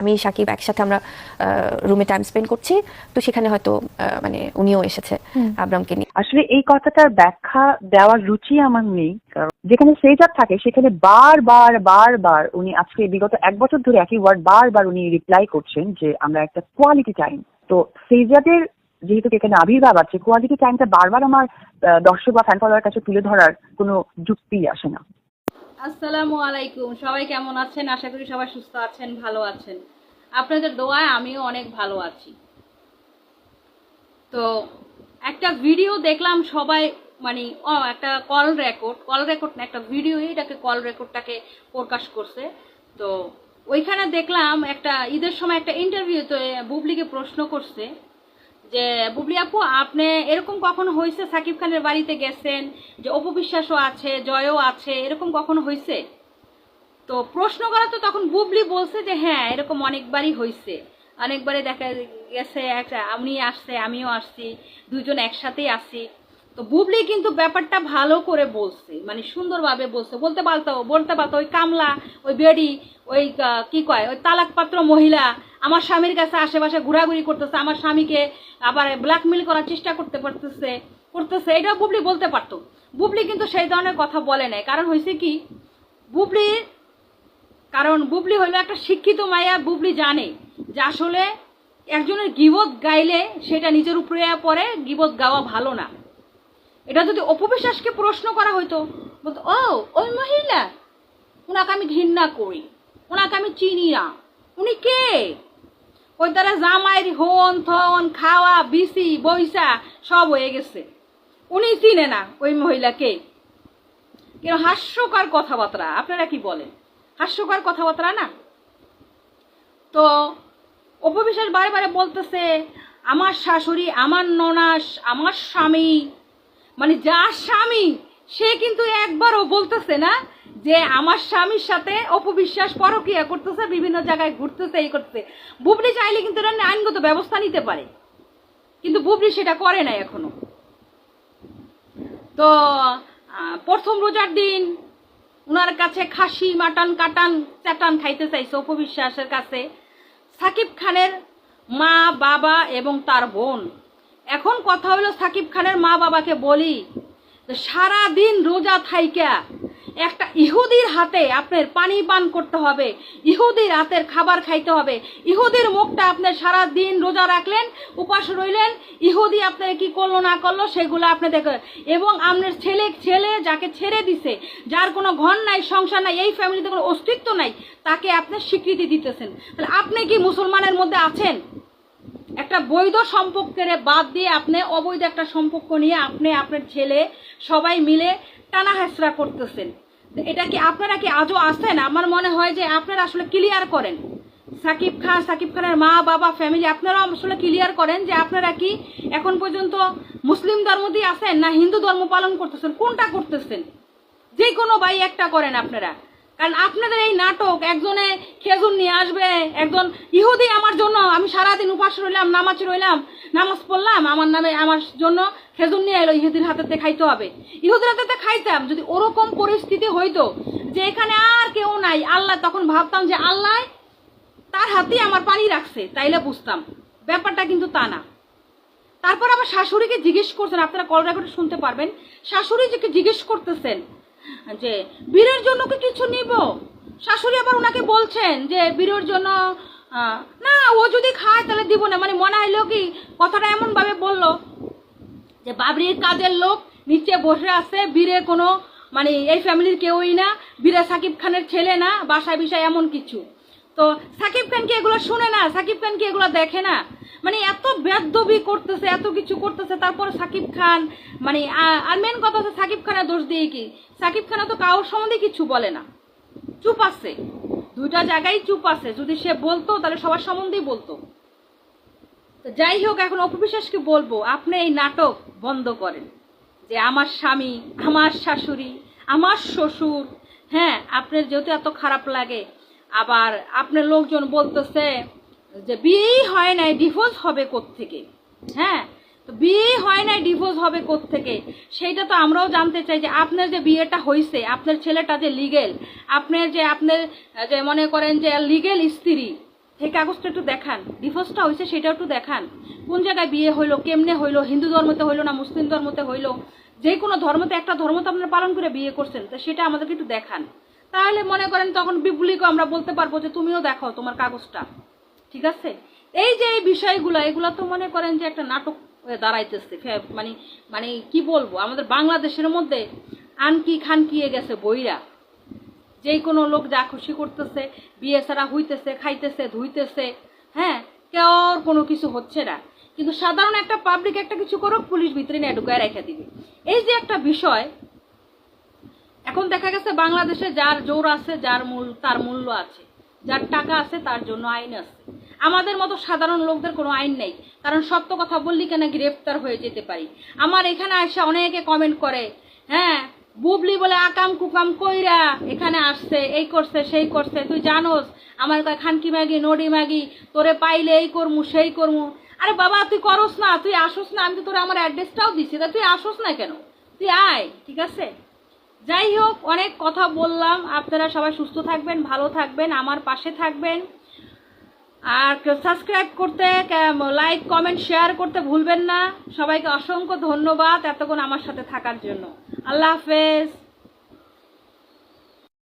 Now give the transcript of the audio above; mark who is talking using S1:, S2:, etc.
S1: আমি সাকিব একসাথে আমরা রুমে টাইম স্পেন্ড করছি, তো সেখানে হয়তো মানে উনিও এসেছে আবরামকে নিয়ে।
S2: আসলে এই কথাটার ব্যাখ্যা দেওয়ার রুচি আমার নেই, কারণ যেখানে সেজআপ থাকে সেখানে বারবার বারবার উনি আজকে বিগত 1 বছর ধরে একই ওয়ার্ড বারবার উনি রিপ্লাই করছেন যে আমরা একটা কোয়ালিটি টাইম। তো সেজআপের যেহেতু এখানে আবির্ভাব আছে, কোয়ালিটি টাইমটা বারবার আমার দর্শক বা ফ্যান ফলোয়ার কাছে তুলে ধরার কোনো যুক্তি আসে না।
S3: আসসালামু আলাইকুম, সবাই কেমন আছেন? আশা করি সবাই সুস্থ আছেন, ভালো আছেন। আপনাদের দোয়ায় আমিও অনেক ভালো আছি। তো একটা ভিডিও দেখলাম, সবাই মানে একটা কল রেকর্ড না, একটা ভিডিও, এটাকে কল রেকর্ডটাকে প্রকাশ করছে। তো ওইখানে দেখলাম একটা ঈদের সময় একটা ইন্টারভিউতে বুবলিকে প্রশ্ন করছে যে, বুবলি আপু, আপনি এরকম কখনো হয়েছে সাকিব খানের বাড়িতে গেছেন যে অপবিশ্বাসও আছে, জয়ও আছে, এরকম কখনো হয়েছে? তো প্রশ্ন করা তো তখন বুবলি বলছে যে হ্যাঁ, এরকম অনেকবারই হয়েছে, অনেকবারই দেখা গেছে, একটা উনি আসছে, আমিও আসছি, দুজন একসাথেই আসি। তো বুবলি কিন্তু ব্যাপারটা ভালো করে বলছে, মানে সুন্দরভাবে বলছে, বলতে পারতো ওই কামলা, ওই বেডি, ওই কি কয়, ওই তালাকপাত্র মহিলা আমার স্বামীর কাছে আশেপাশে ঘোরাঘুরি করতেছে, আমার স্বামীকে আবার ব্ল্যাকমেল করার চেষ্টা করতেছে, এটাও বুবলি বলতে পারতো। বুবলি কিন্তু সেই ধরনের কথা বলে নাই। কারণ হয়েছে কি, বুবলি হলো একটা শিক্ষিত মাইয়া। বুবলি জানে যে আসলে একজনের গীবত গাইলে সেটা নিজের উপরে পড়ে, গীবত গাওয়া ভালো না। এটা যদি অপবিশ্বাসকে প্রশ্ন করা হইতো, বলতো ও ওই মহিলা, ওনাকে আমি ঘৃণা করি, ওনাকে আমি চিনি না, উনি কে? ওই দ্বারা জামাইয়ের হন থন খাওয়া বিসি বইসা সব হয়ে গেছে, উনি চিনে না ওই মহিলাকে। কেন হাস্যকর কথাবার্তা, আপনারা কি বলেন? হাস্যকর কথাবার্তা না? তো অপবিশ্বাস বারে বারে বলতেছে আমার শাশুড়ি, আমার ননাস, আমার স্বামী, মানে যার স্বামী সে কিন্তু একবারও বলতেছে না যে আমার স্বামীর সাথে অপবিশ্বাস পরকীয়া করতেছে, বিভিন্ন জায়গায় ঘুরতেছে, এই করতেছে। বুবলি চাইলে কিন্তু আইনগত ব্যবস্থা নিতে পারে, কিন্তু বুবলি সেটা করে না এখনো। তো প্রথম রোজার দিন উনার কাছে খাসি মাটন কাটান চাটান খাইতে চাইছে অপবিশ্বাসের কাছে সাকিব খানের মা বাবা এবং তার বোন। এখন কথা হলো, সাকিব খানের মা বাবাকে বলি, সারা দিন রোজা থাইকা একটা ইহুদির হাতে আপনার পানি পান করতে হবে, ইহুদির হাতের খাবার খাইতে হবে, ইহুদির মুখটা আপনার সারা দিন রোজা রাখলেন, উপাস রইলেন, ইহুদি আপনার কি করলো না করলো সেগুলো আপনি দেখেন। এবং আপনার ছেলে যাকে ছেড়ে দিছে, যার কোনো ঘর নাই, সংসার নাই, এই ফ্যামিলিতে কোনো অস্তিত্ব নাই, তাকে আপনি স্বীকৃতি দিতেছেন। তাহলে আপনি কি মুসলমানের মধ্যে আছেন? একটা বৈধ সম্পর্কের বাদ দিয়ে আপনি অবৈধ একটা সম্পর্ক নিয়ে আপনি আপনার ছেলে সবাই মিলে টানা হেঁচড়া করতেছেন। এটা কি আপনারা কি আজও আছেন? আমার মনে হয় যে আপনারা আসলে ক্লিয়ার করেন, সাকিব খানের মা বাবা ফ্যামিলি, আপনারা আসলে ক্লিয়ার করেন যে আপনারা কি এখন পর্যন্ত মুসলিম ধর্ম দিয়ে আছেন না হিন্দু ধর্ম পালন করতেছেন, কোনটা করতেছেন? যে কোনো ভাই একটা করেন আপনারা। কারণ আপনাদের এই নাটক, একজনে খেজুর নিয়ে আসবে, একজন ইহুদি আমার জন্য, আমি সারাদিন উপাস রইলাম, নামাজ পড়লাম, আমার নামে আমার জন্য খেজুর নিয়ে এলো, ইহুদির হাতে খাইতে হবে। ইহুদির হাতে খাইতাম যদি ওরকম পরিস্থিতি হইতো যে এখানে আর কেউ নাই, আল্লাহ, তখন ভাবতাম যে আল্লাহ তার হাতেই আমার পানি রাখছে, তাইলে বুঝতাম। ব্যাপারটা কিন্তু তা না। তারপর আবার শাশুড়িকে জিজ্ঞেস করছেন, আপনারা কল রেকর্ডে শুনতে পারবেন, শাশুড়িকে জিজ্ঞেস করতেছেন যে বীরের জন্য কি কিছু নিব? শাশুড়ি আবার ওনাকে বলছেন যে বীরের জন্য না, ও যদি খায় তাহলে দিব না। মানে মনে হইলো কি, কথাটা এমন ভাবে বললো যে বাবরির কাজের লোক নিচে বসে আছে, বীরে কোনো মানে এই ফ্যামিলির কেউই না, বীরে সাকিব খানের ছেলে না, বাসায় বিষয় এমন কিছু। তো সাকিব খান কি এগুলো শুনে না? সাকিব খান কি এগুলো দেখে না? মানে এত বেদবি করতেছে, এত কিছু করতেছে, তারপরে সাকিব খান মানে আর মেন কথা হচ্ছে সাকিব খানের দোষ দিয়ে কি, সাকিব খান তো কারোর সম্বন্ধে কিছু বলে না, চুপ আছে, দুইটা জায়গায় চুপ আছে। যদি সে বলতো তাহলে সবার সম্বন্ধেই বলতো। তো যাই হোক, এখন অপবিশ্বাসকে বলবো, আপনি এই নাটক বন্ধ করেন যে আমার স্বামী, আমার শাশুড়ি, আমার শ্বশুর, হ্যাঁ, আপনার যেহেতু এত খারাপ লাগে, আবার আপনার লোকজন বলতেছে যে বিয়েই হয় নাই, ডিভোর্স হবে কোত্থেকে? হ্যাঁ, তো বিয়েই হয় নাই, ডিভোর্স হবে কোত্থেকে? সেইটা তো আমরাও জানতে চাই যে আপনার যে বিয়েটা হয়েছে, আপনার ছেলেটা যে লিগেল, আপনার যে মনে করেন যে লিগেল স্ত্রী, সেই কাগজটা একটু দেখান, ডিভোর্সটা হয়েছে সেটা একটু দেখান, কোন জায়গায় বিয়ে হইলো, কেমনে হইলো, হিন্দু ধর্মতে হইলো না মুসলিম ধর্মতে হইলো, যে কোনো ধর্মতে একটা ধর্ম তো আপনারা পালন করে বিয়ে করছেন, তো সেটা আমাদেরকে একটু দেখান। তাহলে মনে করেন তখন বিপুলিকে আমরা বলতে পারবো যে তুমিও দেখো তোমার কাগজটা, ঠিক আছে? এই যে এই বিষয়গুলো, এগুলো তো মনে করেন যে একটা নাটক দাঁড়াইতেছে, মানে মানে কি বলবো, আমাদের বাংলাদেশের মধ্যে আনকি খানকিয়ে গেছে বইরা, যে কোনো লোক যা খুশি করতেছে, বিয়ে ছাড়া হইতেছে, খাইতেছে, ধুইতেছে, হ্যাঁ, কেউ কোনো কিছু হচ্ছে না। কিন্তু সাধারণ একটা পাবলিক একটা কিছু করুক, পুলিশ ভিতরে নিয়ে ঢুকায় রেখে দিবে। এই যে একটা বিষয়, এখন দেখা গেছে বাংলাদেশে যার জোর আছে, তার মূল্য আছে, যার টাকা আছে তার জন্য আইন আছে। আমাদের মতো সাধারণ লোকদের কোনো আইন নেই, কারণ সত্য কথা বললি কেন গ্রেফতার হয়ে যেতে পারি। আমার এখানে এসে অনেকে কমেন্ট করে, হ্যাঁ বুবলি বলে আকাম কুকাম কইরা এখানে আসছে, এই করছে সেই করছে, তুই জানোস আমার কয় খানকি ম্যাগি নডি ম্যাগি, তোরে পাইলে এই করমু সেই করমু। আরে বাবা তুই করস না, তুই আসোস না, আমি তো তোরে আমার অ্যাড্রেসটাও দিছি, তা তুই আসোস না কেন? তুই আয়, ঠিক আছে? যাই হোক, অনেক কথা বললাম। আপনারা সবাই সুস্থ থাকবেন, ভালো থাকবেন, আমার পাশে থাকবেন, আর সাবস্ক্রাইব করতে, লাইক কমেন্ট শেয়ার করতে ভুলবেন না। সবাইকে অসংখ্য ধন্যবাদ এতক্ষণ আমার সাথে থাকার জন্য। আল্লাহ হাফেজ।